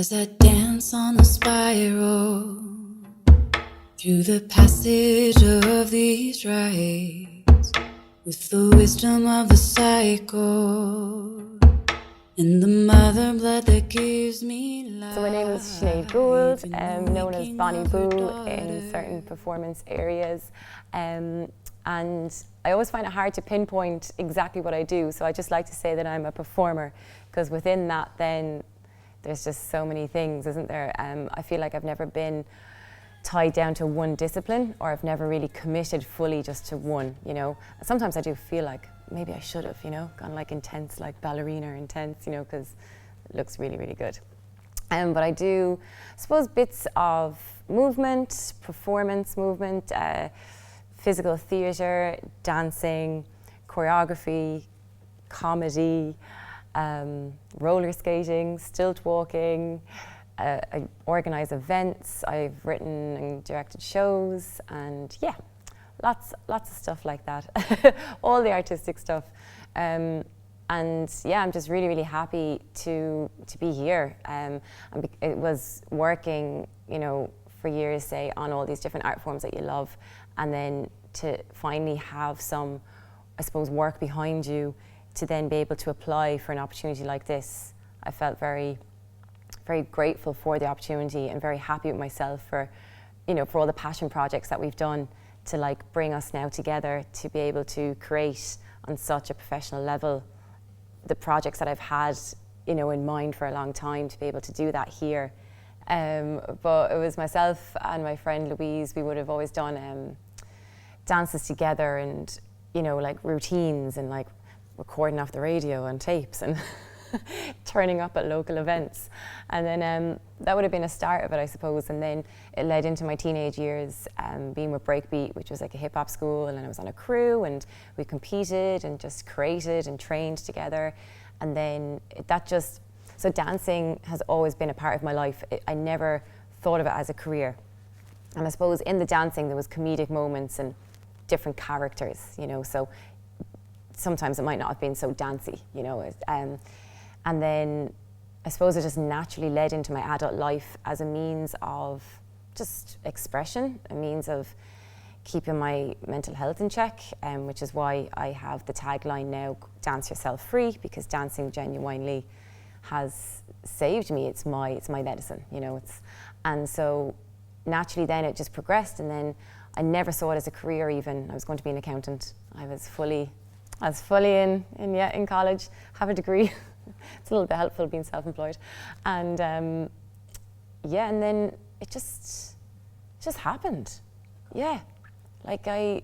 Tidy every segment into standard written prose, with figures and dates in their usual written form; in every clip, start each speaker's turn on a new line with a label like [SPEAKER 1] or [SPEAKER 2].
[SPEAKER 1] As I dance on the spiral through the passage of these rites, with the wisdom of the cycle and the mother blood that gives me life.
[SPEAKER 2] So my name is Sinead Gould, known as Bonnie Boux in certain performance areas. And I always find it hard to pinpoint exactly what I do, so I just like to say that I'm a performer, because within that then there's just so many things, isn't there? I feel like I've never been tied down to one discipline, or I've never really committed fully just to one, you know. Sometimes I do feel like maybe I should have, you know, gone like intense, like ballerina intense, you know, because it looks really, really good. But I do, I suppose, bits of movement, performance movement, physical theatre, dancing, choreography, comedy, roller skating, stilt walking. I organise events, I've written and directed shows, and yeah, lots of stuff like that. All the artistic stuff. And yeah, I'm just really, really happy to be here. It was working, you know, for years, say, on all these different art forms that you love, and then to finally have some, I suppose, work behind you to then be able to apply for an opportunity like this. I felt very, very grateful for the opportunity and very happy with myself for, you know, for all the passion projects that we've done to like bring us now together to be able to create on such a professional level the projects that I've had, you know, in mind for a long time, to be able to do that here. But it was myself and my friend Louise, we would have always done dances together, and, you know, like routines, and like recording off the radio and tapes and turning up at local events. And then that would have been a start of it, I suppose. And then it led into my teenage years, being with Breakbeat, which was like a hip hop school, and then I was on a crew and we competed and just created and trained together. And then so dancing has always been a part of my life. I never thought of it as a career. And I suppose in the dancing there was comedic moments and different characters, you know, so sometimes it might not have been so dancey, you know. And then I suppose it just naturally led into my adult life as a means of just expression, a means of keeping my mental health in check, which is why I have the tagline now, dance yourself free, because dancing genuinely has saved me. It's my medicine, you know. And so naturally then it just progressed, and then I never saw it as a career even. I was going to be an accountant. I was fully in college, have a degree. It's a little bit helpful being self-employed. And yeah, and then it just happened. Yeah, like it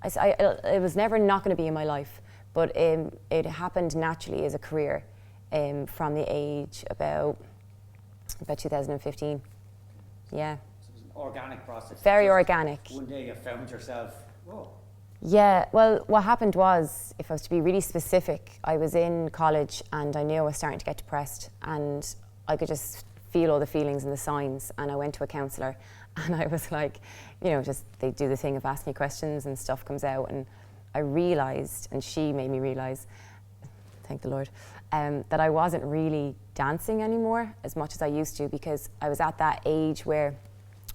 [SPEAKER 2] was never not going to be in my life, but it happened naturally as a career from the age about 2015. Yeah.
[SPEAKER 3] So it was an organic process.
[SPEAKER 2] Very organic.
[SPEAKER 3] One day you found yourself, whoa.
[SPEAKER 2] Yeah, well, what happened was, if I was to be really specific, I was in college and I knew I was starting to get depressed, and I could just feel all the feelings and the signs, and I went to a counsellor, and I was like, you know, just they do the thing of asking me questions and stuff comes out, and I realised, and she made me realise, thank the Lord, that I wasn't really dancing anymore as much as I used to, because I was at that age where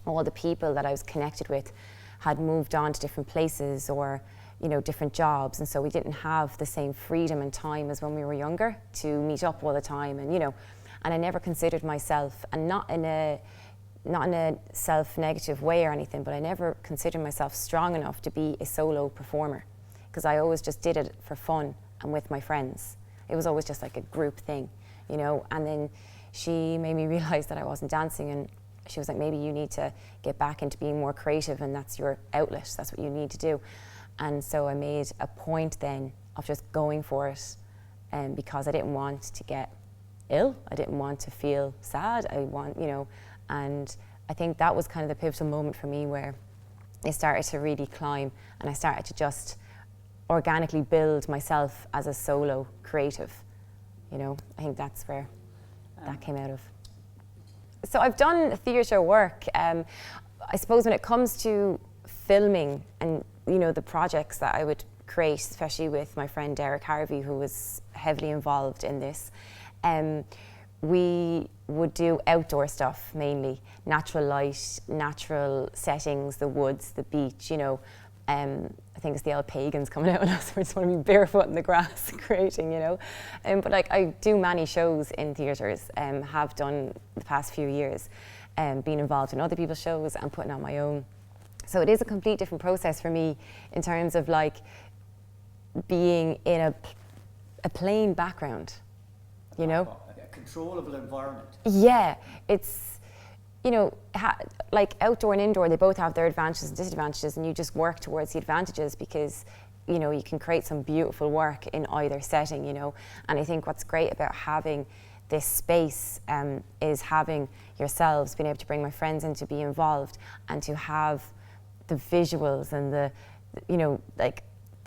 [SPEAKER 2] all the people that I was connected with had moved on to different places, or, you know, different jobs, and so we didn't have the same freedom and time as when we were younger to meet up all the time, and, you know, and I never considered myself, and not in a self-negative way or anything, but I never considered myself strong enough to be a solo performer, because I always just did it for fun and with my friends. It was always just like a group thing, you know. And then she made me realise that I wasn't dancing, and she was like, maybe you need to get back into being more creative, and that's your outlet, that's what you need to do. And so I made a point then of just going for it, because I didn't want to get ill, I didn't want to feel sad, you know, and I think that was kind of the pivotal moment for me, where I started to really climb, and I started to just organically build myself as a solo creative, you know. I think that's where that came out of. So I've done theatre work. I suppose when it comes to filming and, you know, the projects that I would create, especially with my friend Derek Harvey, who was heavily involved in this, we would do outdoor stuff mainly, natural light, natural settings, the woods, the beach, you know. I think it's the old pagans coming out on us. We just want to be barefoot in the grass creating, you know. But like I do many shows in theatres, have done the past few years, being involved in other people's shows and putting on my own. So it is a complete different process for me in terms of like being in a plain background, you know.
[SPEAKER 3] A controllable environment.
[SPEAKER 2] Yeah, it's, you know, like outdoor and indoor, they both have their advantages and disadvantages, and you just work towards the advantages because, you know, you can create some beautiful work in either setting, you know. And I think what's great about having this space is having yourselves, being able to bring my friends in to be involved and to have the visuals and the, you know, like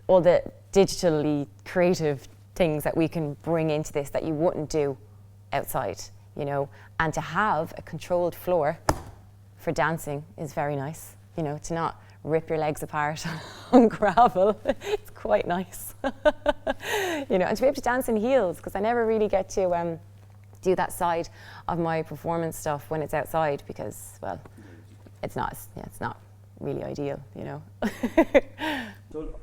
[SPEAKER 2] all the digitally creative things that we can bring into this that you wouldn't do outside, you know. And to have a controlled floor for dancing is very nice, you know, to not rip your legs apart on gravel. It's quite nice. You know, and to be able to dance in heels, because I never really get to do that side of my performance stuff when it's outside because, well, it's not really ideal, you know.
[SPEAKER 3] So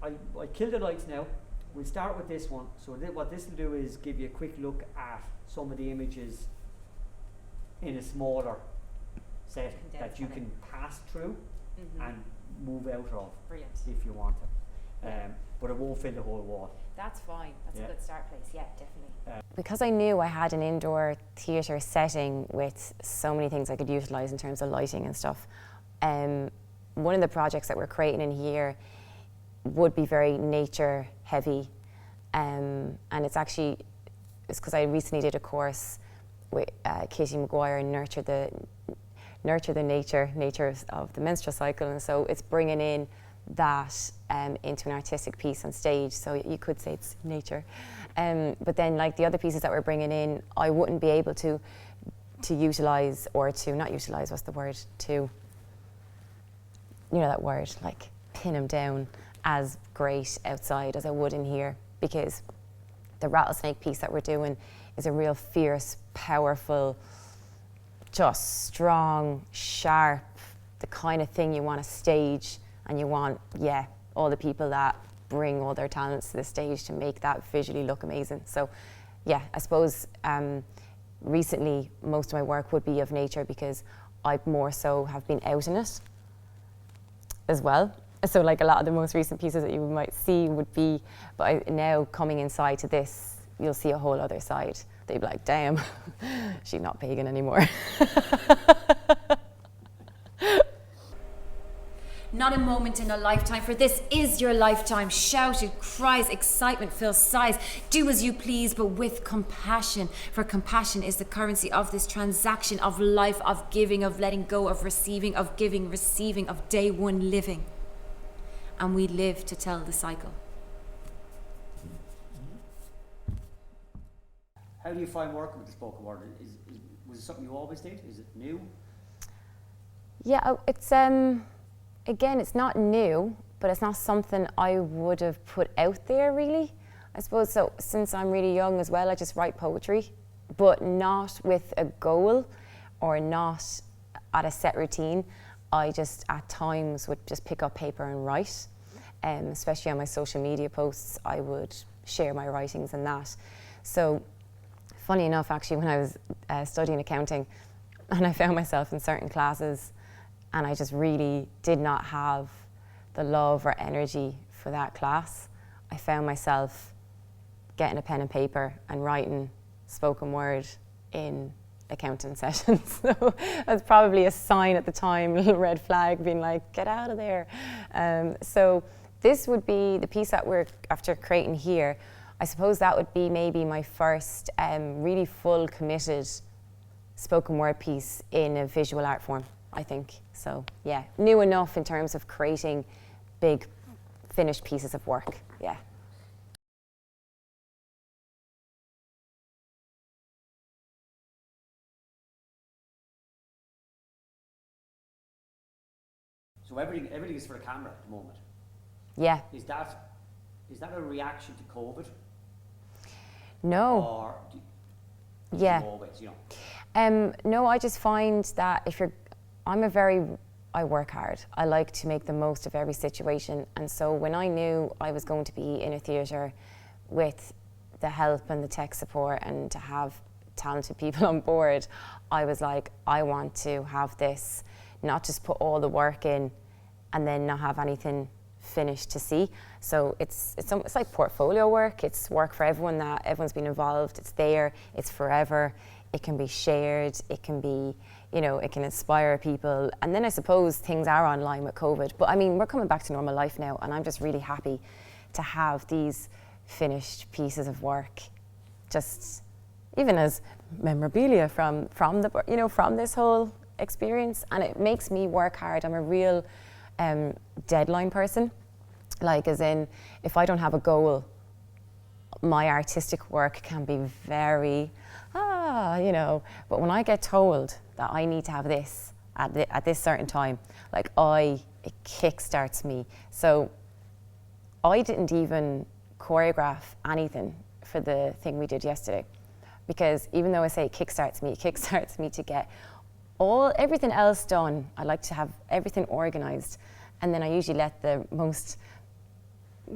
[SPEAKER 3] I kill the lights now. We'll start with this one. So what this will do is give you a quick look at some of the images in a smaller set that you can pass through and move out of.
[SPEAKER 2] Brilliant.
[SPEAKER 3] If you want to. But it won't fill the whole wall.
[SPEAKER 2] That's fine. That's
[SPEAKER 3] Yeah.
[SPEAKER 2] a good start place. Yeah, definitely. Because I knew I had an indoor theatre setting with so many things I could utilise in terms of lighting and stuff, one of the projects that we're creating in here would be very nature heavy, and it's because I recently did a course with Katie McGuire, nurture the nature of the menstrual cycle, and so it's bringing in that into an artistic piece on stage. So you could say it's nature, but then like the other pieces that we're bringing in, I wouldn't be able to utilise or to not utilise. What's the word? To, you know that word, like pin them down as great outside as I would in here, because the Rattlesnake piece that we're doing is a real fierce, powerful, just strong, sharp, the kind of thing you want to stage, and you want, yeah, all the people that bring all their talents to the stage to make that visually look amazing. So yeah, I suppose recently most of my work would be of nature because I more so have been out in it as well. So like a lot of the most recent pieces that you might see would be, but now coming inside to this, you'll see a whole other side. They'd be like, damn, she's not pagan anymore.
[SPEAKER 1] Not a moment in a lifetime, for this is your lifetime. Shouted cries, excitement fills sighs. Do as you please, but with compassion. For compassion is the currency of this transaction of life, of giving, of letting go, of receiving, of giving, receiving, of day one living. And we live to tell the cycle.
[SPEAKER 3] How do you find working with the spoken word? Was it something you always did? Is it new?
[SPEAKER 2] Yeah, it's again, it's not new, but it's not something I would have put out there really. I suppose so. Since I'm really young as well, I just write poetry, but not with a goal or not at a set routine. I just at times would just pick up paper and write, especially on my social media posts. I would share my writings and that. So funny enough, actually, when I was studying accounting and I found myself in certain classes and I just really did not have the love or energy for that class, I found myself getting a pen and paper and writing spoken word in accounting sessions. So that's probably a sign at the time, a little red flag, being like, get out of there. So this would be the piece that we're after creating here. I suppose that would be maybe my first really full committed spoken word piece in a visual art form, I think. So yeah, new enough in terms of creating big finished pieces of work, yeah.
[SPEAKER 3] So everything is for the camera at the moment.
[SPEAKER 2] Yeah.
[SPEAKER 3] Is that a reaction to COVID?
[SPEAKER 2] No.
[SPEAKER 3] Or
[SPEAKER 2] Yeah.
[SPEAKER 3] Always, you know.
[SPEAKER 2] No, I just find that I work hard. I like to make the most of every situation. And so when I knew I was going to be in a theatre with the help and the tech support and to have talented people on board, I was like, I want to have this, not just put all the work in and then not have anything finished to see. So it's like portfolio work. It's work for everyone, that everyone's been involved. It's there, it's forever. It can be shared, it can be, you know, it can inspire people. And then I suppose things are online with COVID. But I mean, we're coming back to normal life now, and I'm just really happy to have these finished pieces of work, just even as memorabilia from the, you know, from this whole experience. And it makes me work hard. I'm a real deadline person. Like, as in, if I don't have a goal, my artistic work can be very, you know, but when I get told that I need to have this at this certain time, like it kickstarts me. So I didn't even choreograph anything for the thing we did yesterday, because even though I say it kickstarts me to get everything else done. I like to have everything organized, and then I usually let the most,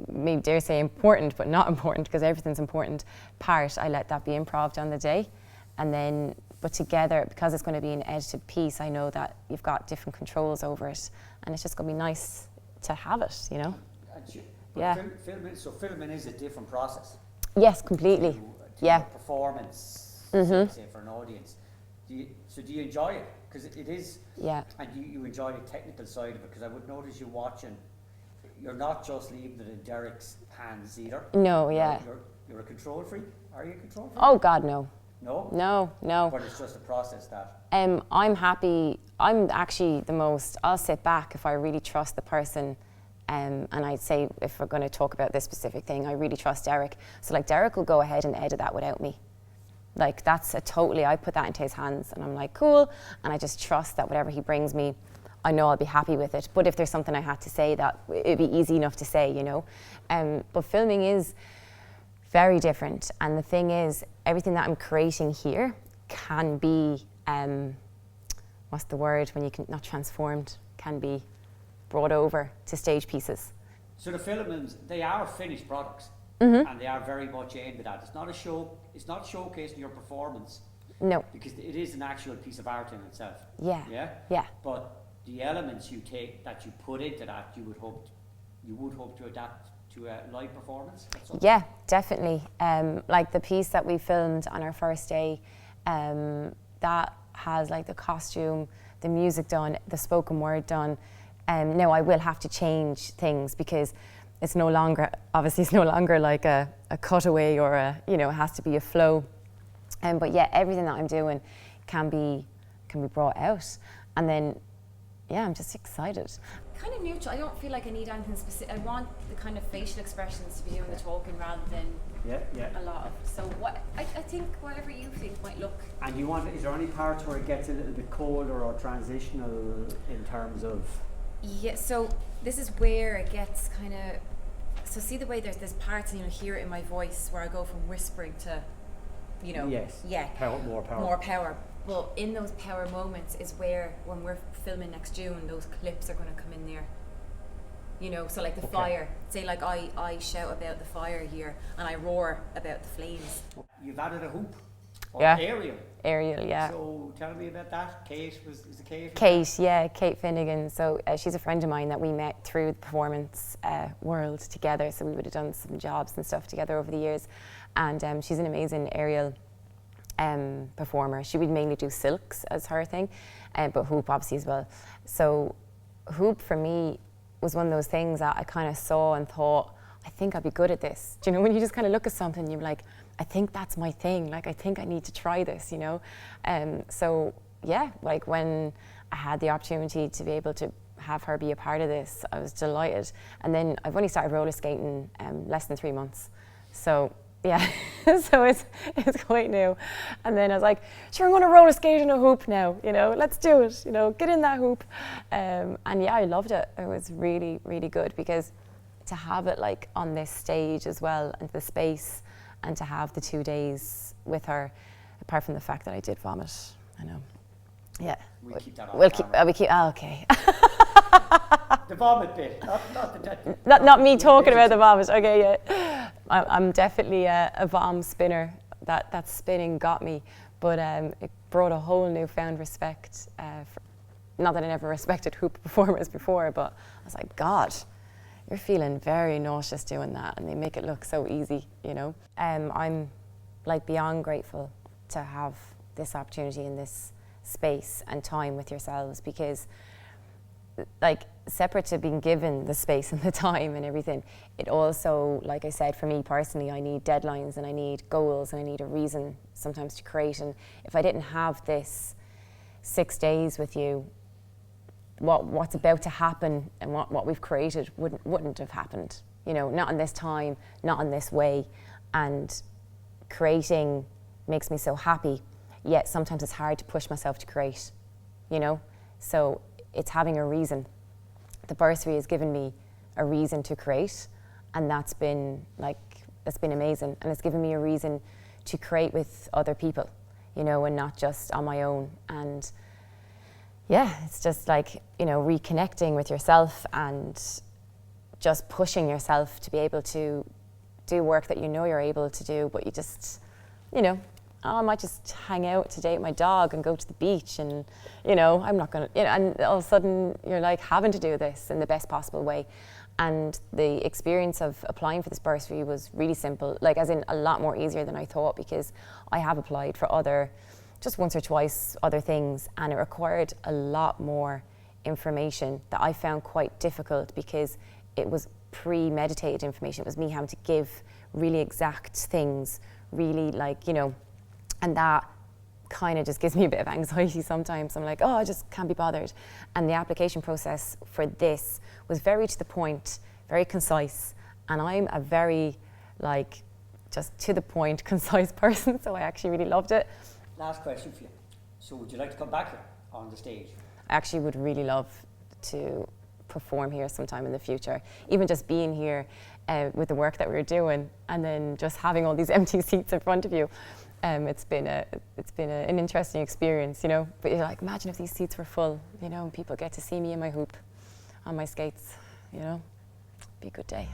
[SPEAKER 2] maybe dare say important, but not important because everything's important, part, I let that be improv on the day. And then, but together, because it's going to be an edited piece, I know that you've got different controls over it, and it's just going to be nice to have it, you know? Yeah.
[SPEAKER 3] Filament is a different process.
[SPEAKER 2] Yes, completely.
[SPEAKER 3] To
[SPEAKER 2] yeah.
[SPEAKER 3] A performance, say for an audience. Do you enjoy it? Because it is,
[SPEAKER 2] yeah.
[SPEAKER 3] And you enjoy the technical side of it, because I would notice you watching, you're not just leaving it in Derek's hands either.
[SPEAKER 2] No, yeah.
[SPEAKER 3] You're a control freak? Are you a control freak?
[SPEAKER 2] Oh God, no.
[SPEAKER 3] No?
[SPEAKER 2] No.
[SPEAKER 3] But it's just a process that...
[SPEAKER 2] I'm happy, I'm actually I'll sit back if I really trust the person, and I'd say, if we're going to talk about this specific thing, I really trust Derek. So like, Derek will go ahead and edit that without me. Like, I put that into his hands, and I'm like, cool, and I just trust that whatever he brings me, I know I'll be happy with it. But if there's something I had to say, that it'd be easy enough to say, you know. But filming is very different, and the thing is, everything that I'm creating here can be, what's the word when you can, not transformed, can be brought over to stage pieces.
[SPEAKER 3] So the Filaments, they are finished products, and they are very much aimed at that. It's not a show, it's not showcasing your performance.
[SPEAKER 2] No.
[SPEAKER 3] Because it is an actual piece of art in itself.
[SPEAKER 2] Yeah.
[SPEAKER 3] Yeah?
[SPEAKER 2] Yeah.
[SPEAKER 3] But the elements you take, that you put into that, you would hope to adapt to a live performance?
[SPEAKER 2] Yeah, definitely. Like the piece that we filmed on our first day, that has like the costume, the music done, the spoken word done. Now I will have to change things, because it's no longer like a cutaway or it has to be a flow. But yeah, everything that I'm doing can be brought out. And then, yeah, I'm just excited.
[SPEAKER 4] Kind of neutral. I don't feel like I need anything specific. I want the kind of facial expressions to be doing the talking rather than a lot of. So what I think whatever you think might look.
[SPEAKER 3] And is there any parts where it gets a little bit colder or transitional in terms of?
[SPEAKER 4] Yeah. So this is where it gets kind of. So see the way there's parts, and hear it in my voice where I go from whispering to,
[SPEAKER 3] Yes.
[SPEAKER 4] Yeah.
[SPEAKER 3] More power.
[SPEAKER 4] More power. Well, in those power moments is where, when we're filming next June, those clips are going to come in there. So like the fire. Say like I shout about the fire here, and I roar about the flames.
[SPEAKER 3] You've added a hoop.
[SPEAKER 2] Yeah.
[SPEAKER 3] Aerial,
[SPEAKER 2] yeah.
[SPEAKER 3] So tell me about that. Kate, is it Kate?
[SPEAKER 2] Kate, yeah, Kate Finnegan. So she's a friend of mine that we met through the performance world together. So we would have done some jobs and stuff together over the years. And she's an amazing aerial performer. She would mainly do silks as her thing, but hoop obviously as well. So hoop for me was one of those things that I kind of saw and thought, I think I'd be good at this. Do you know, when you just kind of look at something, you're like, I think that's my thing. Like, I think I need to try this, So yeah, like when I had the opportunity to be able to have her be a part of this, I was delighted. And then I've only started roller skating less than 3 months. So yeah, so it's quite new. And then I was like, sure, I'm going to roller skate in a hoop now, let's do it, get in that hoop. And yeah, I loved it. It was really, really good, because to have it like on this stage as well, and the space, and to have the 2 days with her, apart from the fact that I did vomit. I know. Yeah.
[SPEAKER 3] We'll keep that on
[SPEAKER 2] We'll
[SPEAKER 3] camera.
[SPEAKER 2] keep. Oh, okay.
[SPEAKER 3] The vomit bit, not the
[SPEAKER 2] not me talking about the vomit. Okay, yeah. I'm definitely a vom spinner. That spinning got me, but it brought a whole newfound respect. Not that I never respected hoop performers before, but I was like, God, you're feeling very nauseous doing that, and they make it look so easy, you know. I'm like beyond grateful to have this opportunity in this space and time with yourselves, because like separate to being given the space and the time and everything, it also, like I said, for me personally, I need deadlines and I need goals and I need a reason sometimes to create. And if I didn't have this 6 days with you, what's about to happen and what we've created wouldn't have happened, you know, not in this time, not in this way. And creating makes me so happy, yet sometimes it's hard to push myself to create, you know. So it's having a reason. The bursary has given me a reason to create, and that's been amazing. And it's given me a reason to create with other people, you know, and not just on my own. And yeah, it's just like, you know, reconnecting with yourself and just pushing yourself to be able to do work that you know you're able to do, but you just, you know, I might just hang out today with my dog and go to the beach, and, you know, I'm not going to, you know, and all of a sudden you're like having to do this in the best possible way. And the experience of applying for this bursary was really simple, like as in a lot more easier than I thought, because I have applied for just once or twice other things, and it required a lot more information that I found quite difficult, because it was premeditated information. It was me having to give really exact things, really, like, you know, and that kind of just gives me a bit of anxiety sometimes. I'm like, oh, I just can't be bothered. And the application process for this was very to the point, very concise, and I'm a very, like, just to the point, concise person, so I actually really loved it.
[SPEAKER 3] Last question for you. So would you like to come back here on the stage?
[SPEAKER 2] I actually would really love to perform here sometime in the future. Even just being here with the work that we were doing, and then just having all these empty seats in front of you. It's been an interesting experience, you know. But you're like, imagine if these seats were full, you know, and people get to see me in my hoop, on my skates, you know. Be a good day.